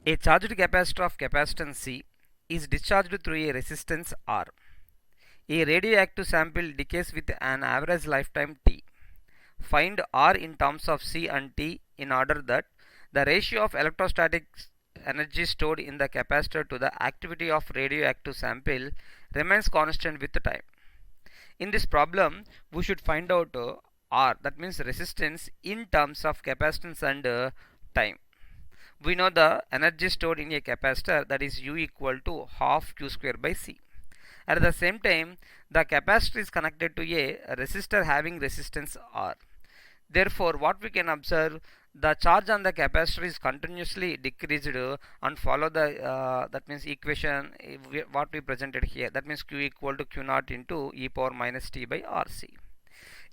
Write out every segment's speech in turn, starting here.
A charged capacitor of capacitance C is discharged through a resistance R. A radioactive sample decays with an average lifetime T. Find R in terms of C and T in order that the ratio of electrostatic energy stored in the capacitor to the activity of radioactive sample remains constant with time. In this problem, we should find out R, that means resistance, in terms of capacitance and time. We know the energy stored in a capacitor, that is U equal to half Q square by C. At the same time, the capacitor is connected to a resistor having resistance R. Therefore, what we can observe, the charge on the capacitor is continuously decreased and follow the that means equation what we presented here, that means Q equal to Q naught into e power minus T by RC.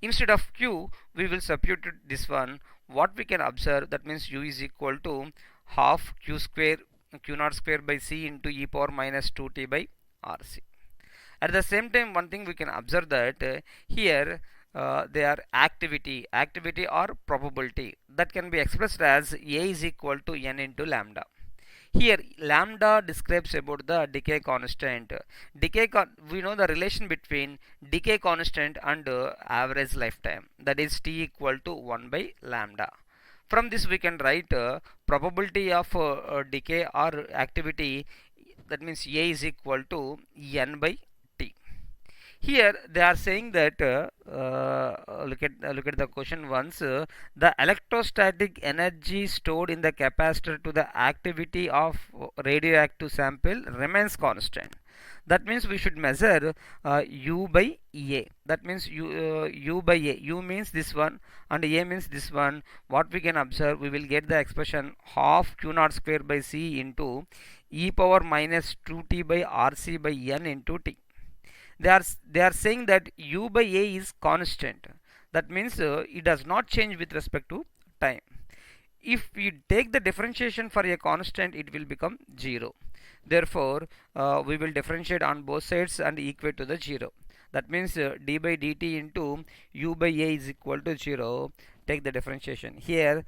Instead of Q, we will substitute this one. What we can observe, that means U is equal to half Q square Q naught square by C into e power minus 2T by RC. At the same time, one thing we can observe that here they are activity or probability, that can be expressed as A is equal to N into lambda. Here lambda describes about the decay constant. We know the relation between decay constant and average lifetime, that is T equal to 1 by lambda. From this we can write probability of decay or activity, that means A is equal to N by T. Here they are saying that look at the question once. The electrostatic energy stored in the capacitor to the activity of radioactive sample remains constant. That means we should measure U by A. That means U by A. U means this one and A means this one. What we can observe, we will get the expression half Q naught square by C into e power minus 2T by RC by N into T. They are saying that U by A is constant. That means it does not change with respect to time. If we take the differentiation for a constant, it will become 0. Therefore, we will differentiate on both sides and equate to the 0. That means d by dt into U by A is equal to 0. Take the differentiation. Here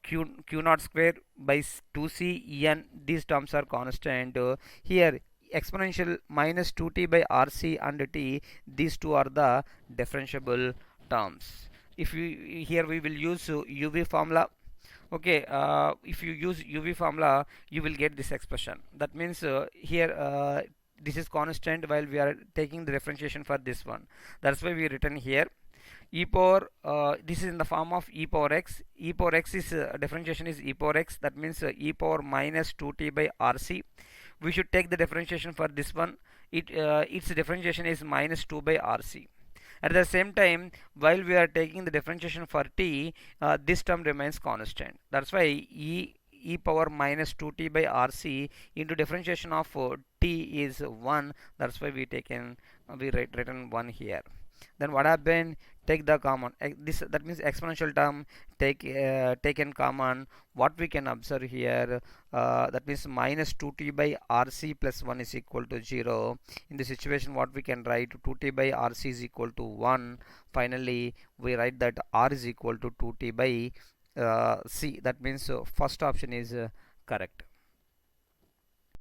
Q naught square by 2C N, these terms are constant. Here exponential minus 2T by RC and T, these two are the differentiable terms. If you here we will use UV formula. Okay, if you use UV formula, you will get this expression. That means here this is constant while we are taking the differentiation for this one. That's why we written here e power, this is in the form of e power x. E power x is differentiation is e power x, that means e power minus 2T by RC. We should take the differentiation for this one. Its differentiation is minus 2 by RC. At the same time, while we are taking the differentiation for T, this term remains constant. That's why e power minus 2T by RC into differentiation of T is 1. That's why we written 1 here. Then what happened? Take the common. This, that means exponential term taken common. What we can observe here, that means minus 2T by RC plus 1 is equal to 0. In this situation, what we can write, 2T by RC is equal to 1. Finally, we write that R is equal to 2T by C. That means first option is correct.